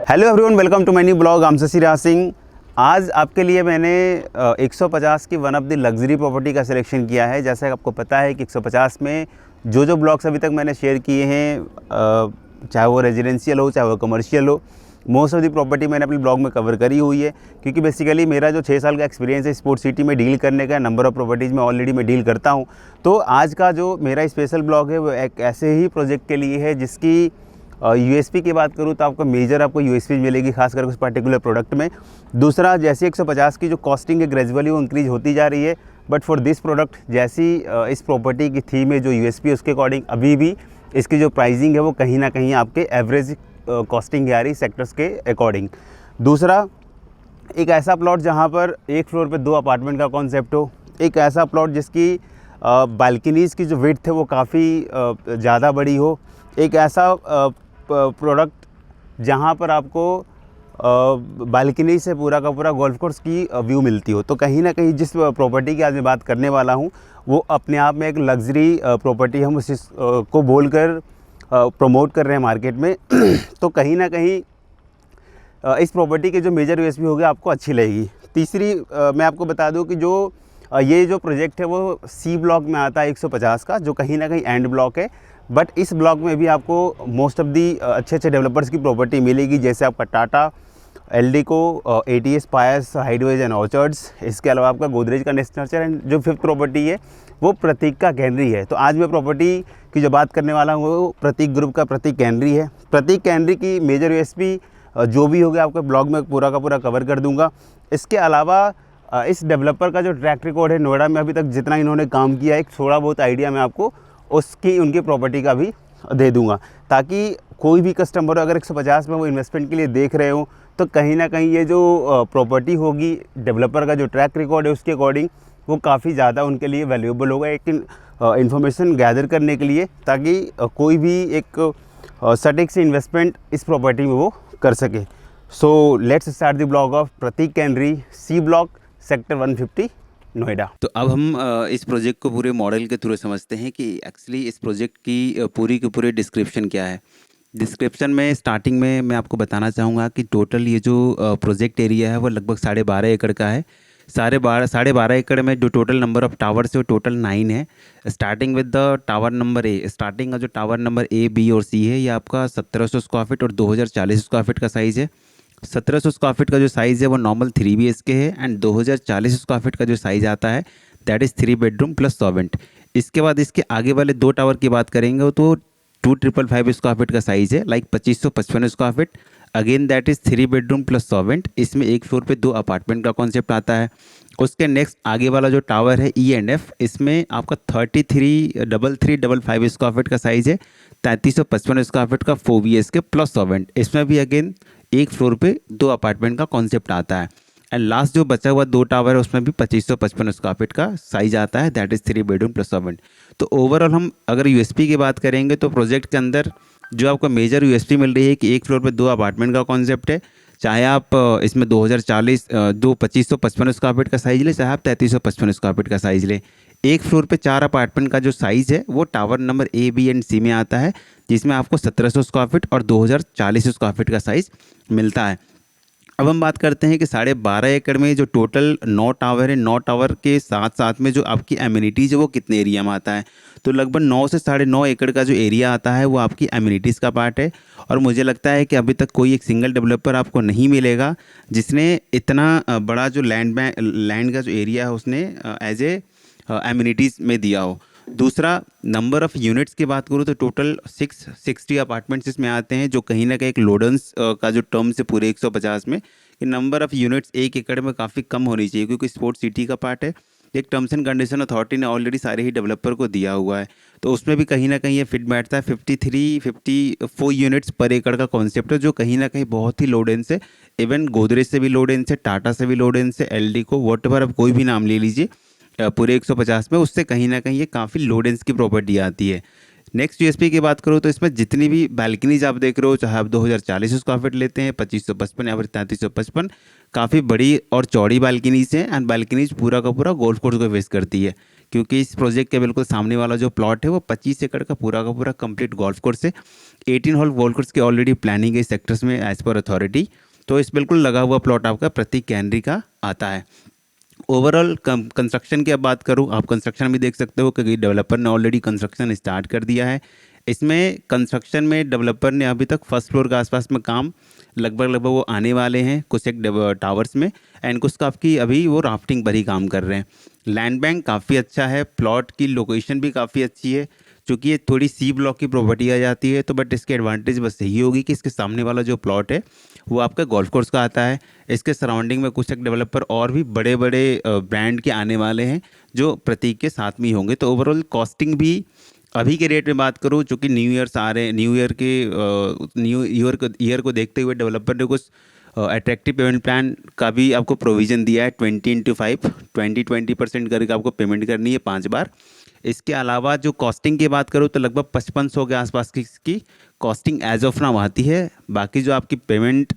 Hello everyone, welcome to my new blog. I'm Shashi Raj Singh. आज आपके लिए मैंने 150 की one of the luxury property का सिलेक्शन किया है। जैसा कि आपको पता है कि 150 में जो ब्लॉग्स अभी तक मैंने शेयर किए हैं, चाहे वो रेजिडेंशियल हो चाहे वो कमर्शियल हो, मोस्ट ऑफ द प्रॉपर्टी मैंने अपने ब्लॉग में कवर करी हुई है। क्योंकि बेसिकली मेरा जो 6 साल का एक्सपीरियंस है स्पोर्ट्स सिटी में डील करने का, नंबर ऑफ़ प्रॉपर्टीज़ में ऑलरेडी मैं डील करता हूँ। तो आज का जो मेरा स्पेशल ब्लॉग है वो एक ऐसे ही प्रोजेक्ट के लिए है जिसकी यूएसपी की बात करूँ तो आपको मेजर यूएसपी मिलेगी, खासकर उस पर्टिकुलर प्रोडक्ट में। दूसरा, जैसे 150 की जो कॉस्टिंग है ग्रेजुअली वो इंक्रीज होती जा रही है, बट फॉर दिस प्रोडक्ट जैसी इस प्रॉपर्टी की थीम है, जो यूएसपी है उसके अकॉर्डिंग अभी भी इसकी जो प्राइसिंग है वो कहीं ना कहीं आपके एवरेज कॉस्टिंग आ रही सेक्टर्स के अकॉर्डिंग। दूसरा, एक ऐसा प्लॉट जहाँ पर एक फ्लोर पे 2 अपार्टमेंट का कॉन्सेप्ट हो, एक ऐसा प्लॉट जिसकी बालकनीज़ की जो विड्थ है वो काफ़ी ज़्यादा बड़ी हो, एक ऐसा प्रोडक्ट जहाँ पर आपको बालकनी से पूरा का पूरा गोल्फ कोर्स की व्यू मिलती हो। तो कहीं ना कहीं जिस प्रॉपर्टी की आज मैं बात करने वाला हूँ वो अपने आप में एक लग्जरी प्रॉपर्टी हम उस को बोलकर प्रमोट कर रहे हैं मार्केट में। तो कहीं ना कहीं इस प्रॉपर्टी के जो मेजर यूएसपी होगी आपको अच्छी लगेगी। तीसरी, मैं आपको बता दूं कि ये जो प्रोजेक्ट है वो सी ब्लॉक में आता है 150 का, जो कहीं ना कहीं एंड ब्लॉक है। बट इस ब्लॉक में भी आपको मोस्ट ऑफ दी अच्छे डेवलपर्स की प्रॉपर्टी मिलेगी, जैसे आपका Tata, Eldeco, ATS, Pious, Hideaways and Orchards. इसके अलावा आपका गोदरेज का नेशनल एंड जो 5th प्रॉपर्टी है वो प्रतीक का गैनरी है। तो आज मैं प्रॉपर्टी की जो बात करने वाला हूँ वो प्रतीक ग्रुप का प्रतीक गैनरी है। प्रतीक गैनरी की मेजर यूएसपी जो भी होगा आपके ब्लॉग में पूरा का पूरा कवर कर दूंगा। इसके अलावा इस डेवलपर का जो ट्रैक रिकॉर्ड है नोएडा में अभी तक जितना इन्होंने काम किया है, एक थोड़ा बहुत आइडिया मैं आपको उनकी प्रॉपर्टी का भी दे दूंगा, ताकि कोई भी कस्टमर अगर 150 में वो इन्वेस्टमेंट के लिए देख रहे हो तो कहीं ना कहीं ये जो प्रॉपर्टी होगी, डेवलपर का जो ट्रैक रिकॉर्ड है उसके अकॉर्डिंग वो काफ़ी ज़्यादा उनके लिए वैल्यूएबल होगा एक इन्फॉर्मेशन गैदर करने के लिए, ताकि कोई भी एक सटीक से इन्वेस्टमेंट इस प्रॉपर्टी में वो कर सके। So let's start the blog of Prateek Canary, C block, sector 150, Noida. तो अब हम इस प्रोजेक्ट को पूरे मॉडल के थ्रू समझते हैं कि एक्चुअली इस प्रोजेक्ट की पूरी डिस्क्रिप्शन क्या है। डिस्क्रिप्शन में स्टार्टिंग में मैं आपको बताना चाहूँगा कि टोटल ये जो प्रोजेक्ट एरिया है वो लगभग 12.5 एकड़ का है। 12.5 एकड़ में जो टोटल नंबर ऑफ टावर्स है वो टोटल 9 है। Starting with the tower number A, starting का जो टावर नंबर ए, बी और सी है ये आपका 1700 स्क्वायर फीट और 2040 स्क्वायर फीट का साइज़ है। 1700 स्क्वायर फीट का जो साइज़ है वो नॉर्मल 3 BHK है एंड 2040 स्क्वायर फीट का जो साइज़ आता है दैट इज़ 3 बेडरूम प्लस सॉवेंट। इसके बाद इसके आगे वाले 2 टावर की बात करेंगे तो 2555 स्क्वायर फीट का साइज़ है, like 2555 square feet. Again that is 3 bedroom plus servant. इसमें एक फ्लोर पे 2 अपार्टमेंट का कॉन्सेप्ट आता है। उसके नेक्स्ट आगे वाला जो टावर है E&F, इसमें आपका 3355 स्क्वायर फीट का साइज़ है, 3355 स्क्वायर फीट का 4 BHK प्लस सॉवेंट। इसमें भी अगेन एक फ्लोर पे 2 अपार्टमेंट का कॉन्सेप्ट आता है। एंड लास्ट जो बचा हुआ 2 टावर है उसमें भी 2555 स्क्वायर फीट का साइज आता है, दैट इज़ 3 बेडरूम प्लस सॉवेंट। तो ओवरऑल हम अगर यूएसपी की बात करेंगे तो प्रोजेक्ट के अंदर जो आपको मेजर यूएसपी मिल रही है कि एक फ्लोर पे 2 अपार्टमेंट का कॉन्सेप्ट है। चाहे आप इसमें 2555 स्क्वायर फीट का साइज़ ले, चाहे आप 3355 स्क्वायर फीट का साइज़ ले। एक फ्लोर पे 4 अपार्टमेंट का जो साइज़ है वो tower number A, B and C में आता है, जिसमें आपको 1700 स्क्वायर फीट और 2040 स्क्वायर फीट का साइज़ मिलता है। अब हम बात करते हैं कि 12.5 एकड़ में जो टोटल 9 टावर है, 9 टावर के साथ साथ में जो आपकी एमिनिटीज़ है वो कितने एरिया में आता है। तो लगभग 9 से 9.5 एकड़ का जो एरिया आता है वो आपकी एमिनिटीज़ का पार्ट है। और मुझे लगता है कि अभी तक कोई एक सिंगल डेवलपर आपको नहीं मिलेगा जिसने इतना बड़ा जो लैंड का जो एरिया है उसने एज ए एमिनिटीज़ में दिया हो। दूसरा, नंबर ऑफ़ यूनिट्स की बात करूँ तो टोटल 660 अपार्टमेंट्स इसमें आते हैं, जो कहीं ना कहीं एक लोडेंस का जो टर्म्स है पूरे 150 में कि नंबर ऑफ़ यूनिट्स 1 एकड़ में काफ़ी कम होनी चाहिए, क्योंकि स्पोर्ट्स सिटी का पार्ट है। एक टर्म्स एंड कंडीशन अथॉरिटी ने ऑलरेडी सारे ही डेवलपर को दिया हुआ है, तो उसमें भी कहीं ना कहीं ये फिट बैठता है। 54 यूनिट्स पर एकड़ का कॉन्सेप्ट है, जो कहीं ना कहीं बहुत ही लो डेंस है। इवन गोदरेज से भी लो डेंस है, टाटा से भी लो डेंस है, एल्डिको, वॉटएवर आप कोई भी नाम ले लीजिए पूरे 150 में, उससे कहीं ना कहीं ये काफ़ी लो डेंस की प्रॉपर्टी आती है। नेक्स्ट यूएसपी की बात करूँ तो इसमें जितनी भी बालकनीज आप देख रहे हो, चाहे आप 2040 स्क्वायर फीट लेते हैं, 2555 या फिर 3355, काफ़ी बड़ी और चौड़ी बालकनीज हैं एंड बालकनीज पूरा का पूरा गोल्फ कोर्स को फेस करती है। क्योंकि इस प्रोजेक्ट के बिल्कुल सामने वाला जो प्लॉट है वो 25 एकड़ का पूरा कंप्लीट गोल्फ कोर्स है। 18 होल गोल्फ कोर्स की ऑलरेडी प्लानिंग है इस सेक्टर्स में एज पर अथॉरिटी। तो इस बिल्कुल लगा हुआ प्लॉट आपका प्रतीक कैनरी का आता है। ओवरऑल कंस्ट्रक्शन की अब बात करूँ, आप कंस्ट्रक्शन भी देख सकते हो कि डेवलपर ने ऑलरेडी कंस्ट्रक्शन स्टार्ट कर दिया है। इसमें कंस्ट्रक्शन में डेवलपर ने अभी तक फर्स्ट फ्लोर के आसपास में काम लगभग वो आने वाले हैं कुछ एक टावर्स में, एंड कुछ काफ़ी अभी वो राफ्टिंग पर ही काम कर रहे हैं। लैंड बैंक काफ़ी अच्छा है, प्लॉट की लोकेशन भी काफ़ी अच्छी है। चूँकि ये थोड़ी सी ब्लॉक की प्रॉपर्टी आ जाती है तो बट इसके एडवांटेज बस यही होगी कि इसके सामने वाला जो प्लॉट है वो आपका गोल्फ कोर्स का आता है। इसके सराउंडिंग में कुछ एक डेवलपर और भी बड़े बड़े ब्रांड के आने वाले हैं जो प्रतीक के साथ में ही होंगे। तो ओवरऑल कॉस्टिंग भी अभी के रेट में बात करूँ, चूँकि न्यू ईयर्स आ रहे हैं, न्यू ईयर को देखते हुए डेवलपर ने कुछ अट्रैक्टिव पेमेंट प्लान का भी आपको प्रोविज़न दिया है। 20x5 20% करके आपको पेमेंट करनी है 5 बार। इसके अलावा जो कॉस्टिंग की बात करूँ तो लगभग 5500 के आसपास की इसकी कॉस्टिंग एज ऑफ नाउ आती है। बाकी जो आपकी पेमेंट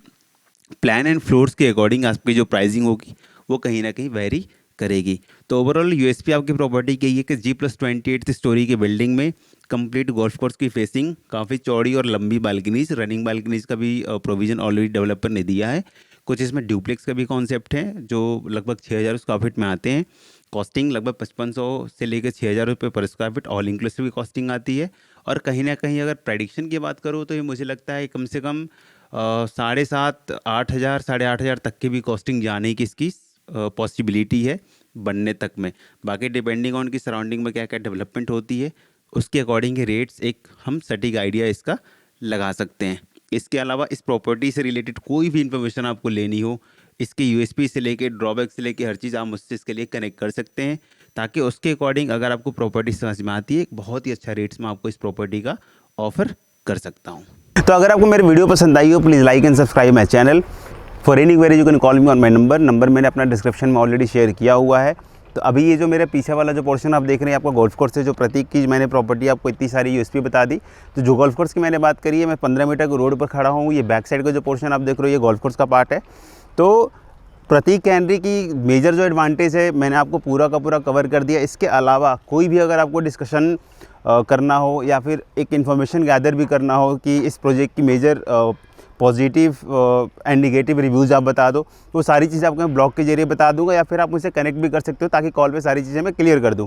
प्लान एंड फ्लोर्स के अकॉर्डिंग आपकी जो प्राइसिंग होगी वो कहीं ना कहीं वेरी करेगी। तो ओवरऑल यूएसपी आपकी प्रॉपर्टी की है कि G+28 स्टोरी की बिल्डिंग में कंप्लीट गोल्फ कोर्स की फेसिंग, काफ़ी चौड़ी और लंबी बालकनीज, रनिंग बालकनीज का भी प्रोविज़न ऑलरेडी डेवलपर ने दिया है। कुछ इसमें ड्यूप्लेक्स का भी कॉन्सेप्ट है जो लगभग 6000 स्क्वायर फीट में आते हैं। कॉस्टिंग लगभग 5500 से लेकर 6000 रुपये पर स्क्वायर फीट ऑल इंक्लूसिव की कॉस्टिंग आती है। और कहीं ना कहीं अगर प्रेडिक्शन की बात करूँ तो ये मुझे लगता है कम से कम 7,500 8,000 8,500 तक की भी कॉस्टिंग जाने की इसकी पॉसिबिलिटी है बनने तक में। बाकी डिपेंडिंग ऑन की सराउंडिंग में क्या क्या डेवलपमेंट होती है उसके अकॉर्डिंग रेट्स एक हम सटीक आइडिया इसका लगा सकते हैं। इसके अलावा इस प्रॉपर्टी से रिलेटेड कोई भी इन्फॉर्मेशन आपको लेनी हो, इसके यूएसपी से लेके ड्रॉबैक से लेके हर चीज़ आप मुझसे इसके लिए कनेक्ट कर सकते हैं, ताकि उसके अकॉर्डिंग अगर आपको प्रॉपर्टी समझ में आती है एक बहुत ही अच्छा रेट्स में आपको इस प्रॉपर्टी का ऑफर कर सकता हूँ। तो अगर आपको मेरी वीडियो पसंद आई हो please like and subscribe my channel. For any query you can call me on my number मैंने अपना डिस्क्रिप्शन में ऑलरेडी शेयर किया हुआ है। तो अभी ये जो मेरे पीछे वाला जो पोर्शन आप देख रहे हैं आपका गोल्फ कोर्स है, जो प्रतीक की मैंने प्रॉपर्टी आपको इतनी सारी यूएसपी बता दी। तो जो गोल्फ कोर्स की मैंने बात करी है, मैं 15 मीटर के रोड पर खड़ा हूँ। ये बैक साइड का जो पोर्शन आप देख रहे हो ये गोल्फ कोर्स का पार्ट है। तो प्रतीक कैनरी की मेजर जो एडवांटेज है मैंने आपको पूरा का पूरा कवर कर दिया। इसके अलावा कोई भी अगर आपको डिस्कशन करना हो या फिर एक इन्फॉर्मेशन गैदर भी करना हो कि इस प्रोजेक्ट की major positive and negative reviews आप बता दो, तो सारी चीज़ें आपको मैं ब्लॉग के जरिए बता दूंगा, या फिर आप मुझसे कनेक्ट भी कर सकते हो ताकि कॉल पे सारी चीज़ें मैं क्लियर कर दूं।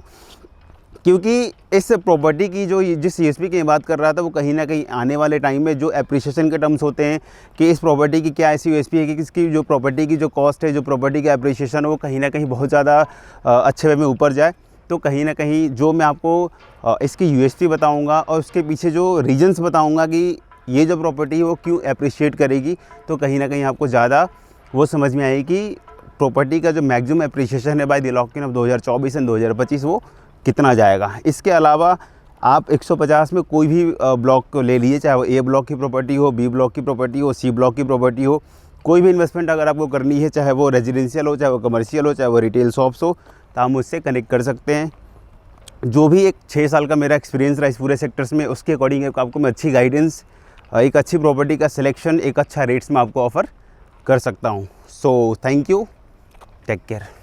क्योंकि इस प्रॉपर्टी की जो जिस यूएसपी की बात कर रहा था वो कहीं ना कहीं आने वाले टाइम में जो एप्रिसिएशन के टर्म्स होते हैं कि इस प्रॉपर्टी की क्या ऐसी यूएसपी है कि इसकी जो प्रॉपर्टी की जो कॉस्ट है, जो प्रॉपर्टी का एप्रिसिएशन है वो कहीं ना कहीं बहुत ज़्यादा अच्छे वे में ऊपर जाए। तो कहीं ना कहीं जो मैं आपको इसकी यूएसपी बताऊंगा और उसके पीछे जो रीजंस बताऊंगा कि ये जो प्रॉपर्टी है वो क्यों अप्रिशिएट करेगी, तो कहीं ना कहीं आपको ज़्यादा वो समझ में आएगी कि प्रॉपर्टी का जो मैक्सिमम अप्रिशिएशन है by the lock-in of 2024 and 2025 वो कितना जाएगा। इसके अलावा आप 150 में कोई भी ब्लॉक को ले लीजिए, चाहे वो ए ब्लॉक की प्रॉपर्टी हो, बी ब्लॉक की प्रॉपर्टी हो, सी ब्लॉक की प्रॉपर्टी हो, कोई भी इन्वेस्टमेंट अगर आपको करनी है, चाहे वो रेजिडेंशियल हो, चाहे वो कमर्शियल हो, चाहे वो रिटेल शॉप्स हो, तो आप मुझसे कनेक्ट कर सकते हैं। जो भी एक 6 साल का मेरा एक्सपीरियंस रहा इस पूरे सेक्टर्स में, उसके अकॉर्डिंग आपको मैं अच्छी गाइडेंस, एक अच्छी प्रॉपर्टी का सिलेक्शन, एक अच्छा रेट्स में आपको ऑफ़र कर सकता हूँ। So thank you, take care.